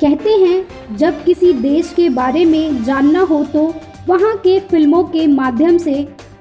कहते हैं जब किसी देश के बारे में जानना हो तो वहाँ के फिल्मों के माध्यम से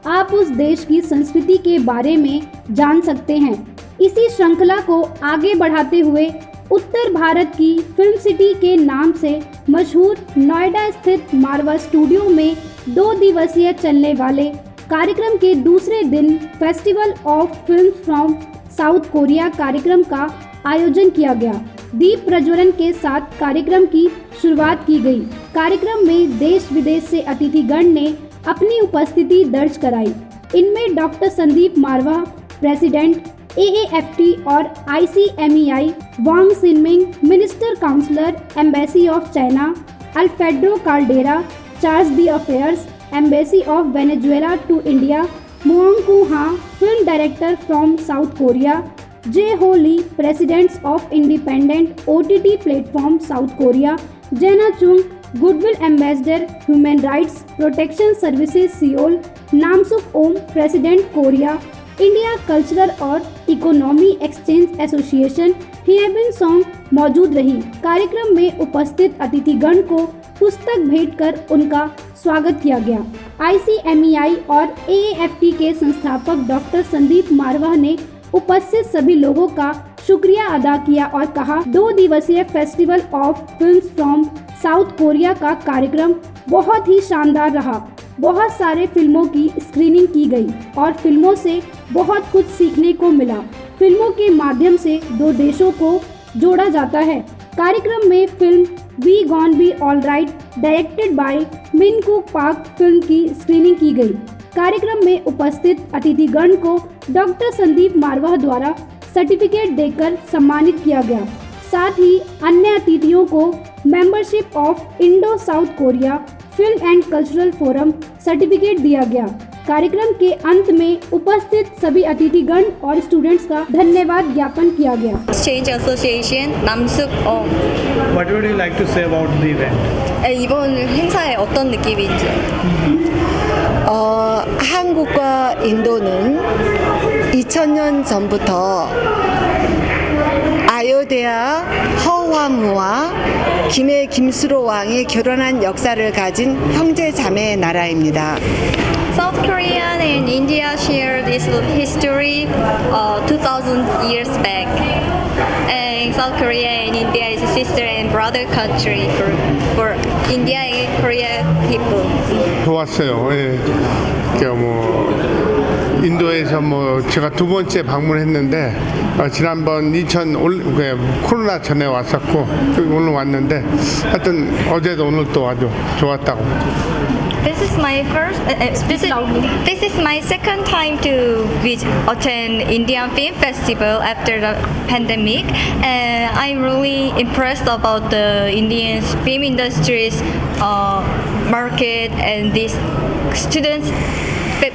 आप उस देश की संस्कृति के बारे में जान सकते हैं। इसी श्रृंखला को आगे बढ़ाते हुए उत्तर भारत की फिल्म सिटी के नाम से मशहूर नोएडा स्थित मारवा स्टूडियो में 2 दिवसीय चलने वाले कार्यक्रम के दूसरे दिन festival of films from South Korea कार्यक्रम का आयोजन किया गया। दीप प्रज्वलन के साथ कार्यक्रम की शुरुआत की गई। कार्यक्रम में देश विदेश से अतिथिगण ने अपनी उपस्थिति दर्ज कराई। इनमें doctor Sandeep Marwah, president AAFT और ICMEI, Wang Xinming, minister counsellor, embassy of China, Alfredo Cardera, charge d' affaires, embassy of Venezuela to India, Mong Ku Ha, film director from South Korea, Je Ho Lee, presidents of independent OTT platform South Korea, Jenna Chung, goodwill ambassador, human rights protection services Seoul, Namsuk Om, president Korea, India cultural और economy exchange association, Hyebin Song मौजूद रही। कार्यक्रम में उपस्थित अतिथिगण को पुस्तक भेंट कर उनका स्वागत किया गया। ICMEI और AAFT के संस्थापक डॉक्टर संदीप मारवा ने उपस्थित सभी लोगों का शुक्रिया अदा किया और कहा 2 दिवसीय festival of films from South Korea का कार्यक्रम बहुत ही शानदार रहा। बहुत सारे फिल्मों की स्क्रीनिंग की गई और फिल्मों से बहुत कुछ सीखने को मिला। फिल्मों के माध्यम से 2 देशों को जोड़ा जाता है। कार्यक्रम में film we gonna be all right directed by Min Kook Park film की स्क्रीनिंग की गई। कार्यक्रम में उपस्थित अतिथिगण को डॉक्टर संदीप मारवा द्वारा सर्टिफिकेट देकर सम्मानित किया गया। साथ ही अन्य अतिथियों को membership of Indo south Korea film and cultural forum certificate दिया गया। कार्यक्रम के अंत में उपस्थित सभी अतिथिगण और स्टूडेंट्स का धन्यवाद ज्ञापन किया गया। Exchange Association 남숙 What would you like to say about the event? 이번 행사에 어떤 느낌인지? 한국과 인도는 2000년 전부터 아요데아 허화무와 김해 김수로 왕이 결혼한 역사를 가진 형제 자매 나라입니다. South Korea and India share this history 2000 years back. And South Korea and India is a sister and brother country for India and Korea people. 좋았어요. 예. 인도에서 제가 2번째 방문했는데 지난번 코로나 전에 왔었고 오늘 왔는데 하여튼 어제도 오늘 또 아주 좋았다고. This is my this is my second time to attend Indian Film Festival after the pandemic, and I'm really impressed about the Indian film industry's market and these students'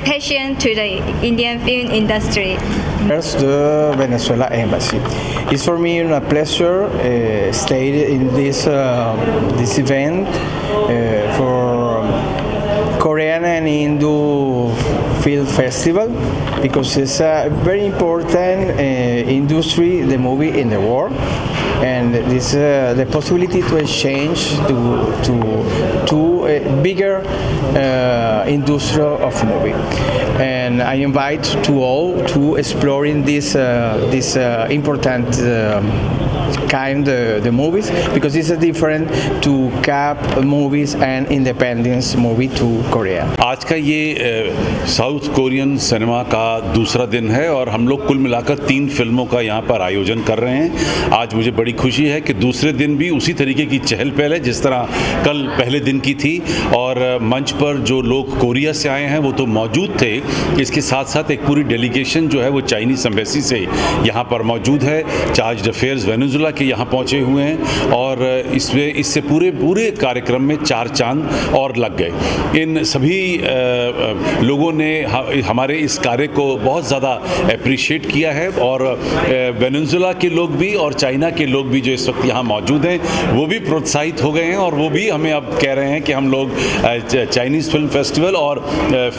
passion to the Indian film industry. The Venezuela Embassy. It's for me a pleasure stay in this event for Korean and Hindu Film Festival because it's a very important industry, the movie in the world, and this the possibility to exchange to a bigger industry of movie. And I invite to all to exploring this important kind the movies because it's a different to cap movies and independence movie to Korea. आज का ये south Korean cinema का दूसरा दिन है और हम लोग कुल मिलाकर 3 फिल्मों का यहाँ पर आयोजन कर रहे हैं। आज मुझे बड़ी खुशी है कि दूसरे दिन भी उसी तरीके की चहल पहल है जिस तरह कल पहले दिन की थी और मंच पर जो लोग कोरिया से आए हैं वो तो मौजूद थे। इसके साथ साथ एक पूरी डेलीगेशन जो है वो चाइनीज़ एम्बेसी से यहाँ पर मौजूद है। चार्ज अफेयर्स वेनेजुएला के यहाँ पहुँचे हुए हैं और इससे पूरे कार्यक्रम में 4 चांद और लग गए। इन सभी लोगों ने हमारे इस कार्य को बहुत ज़्यादा अप्रिशिएट किया है और वेनेजुएला के लोग भी और चाइना के लोग भी जो इस वक्त यहाँ मौजूद हैं वो भी प्रोत्साहित हो गए हैं और वो भी हमें अब कह रहे हैं कि हम लोग चाइनीज़ फिल्म फेस्टिवल और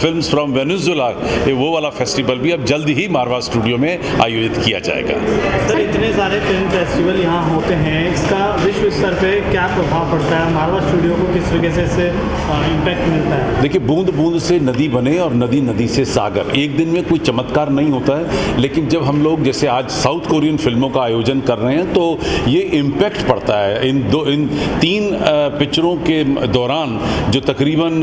फिल्म्स फ्रॉम वेनेजुएला वो वाला फेस्टिवल भी अब जल्दी ही मारवा स्टूडियो में आयोजित किया जाएगा। सर, इतने सारे फिल्म फेस्टिवल यहाँ होते हैं, इसका विश्व स्तर पे क्या प्रभाव पड़ता है? मारवा स्टूडियो को किस तरीके से इससे इम्पैक्ट मिलता है? देखिए, बूंद बूंद से नदी बने और नदी नदी से सागर, एक दिन में कोई चमत्कार नहीं होता है, लेकिन जब हम लोग जैसे आज साउथ कोरियन फिल्मों का आयोजन कर रहे हैं तो ये इम्पैक्ट पड़ता है। इन 3 पिक्चरों के दौरान जो तकरीबन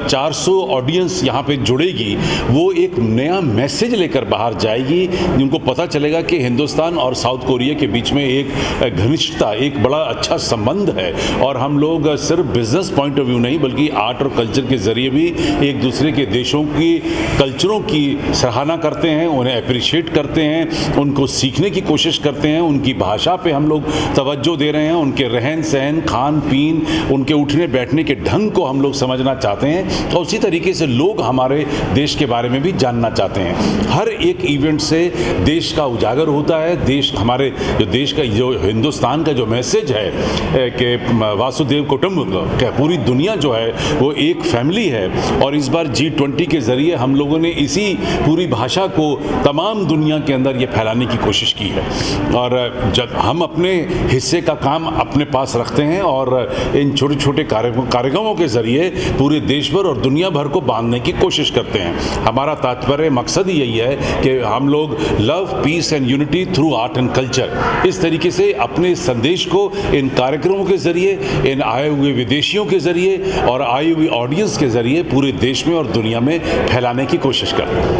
400 ऑडियंस यहाँ पे जुड़ेगी, वो एक नया मैसेज लेकर बाहर जाएगी, जिनको पता चलेगा कि हिंदुस्तान और साउथ कोरिया के बीच में एक घनिष्ठता, एक बड़ा अच्छा संबंध है और हम लोग सिर्फ बिजनेस पॉइंट ऑफ व्यू नहीं बल्कि आर्ट और कल्चर के ज़रिए भी एक दूसरे के देशों की कल्चरों की सराहना करते हैं, उन्हें अप्रिशिएट करते हैं, उनको सीखने की कोशिश करते हैं, उनकी भाषा पे हम लोग तवज्जो दे रहे हैं, उनके रहन सहन, खान पीन, उनके उठने बैठने के ढंग को हम लोग समझना चाहते हैं और उसी तरीके से लोग हमारे देश के बारे में भी जानना चाहते हैं। हर एक इवेंट से देश का उजागर होता है, देश हमारे जो देश का जो हिंदुस्तान का जो मैसेज है कि वासुदेव कुटुंबकम, क्या पूरी दुनिया जो है वो एक फैमिली है और इस बार G20 के ज़रिए हम लोगों ने इसी पूरी भाषा को तमाम दुनिया के अंदर ये फैलाने की कोशिश की है और जब हम अपने हिस्से का काम अपने पास रखते हैं और इन छोटे छोटे कार्यक्रमों के ज़रिए पूरे देश भर और दुनिया भर को बांधने की कोशिश करते हैं। हमारा तात्पर्य मकसद ही यही है कि हम लोग love, peace and unity through art and culture, इस तरीके से अपने संदेश को इन कार्यक्रमों के ज़रिए, इन आए हुए विदेशियों के ज़रिए और आई हुई ऑडियंस के ज़रिए पूरे देश में और दुनिया में फैलाने की कोशिश करते हैं।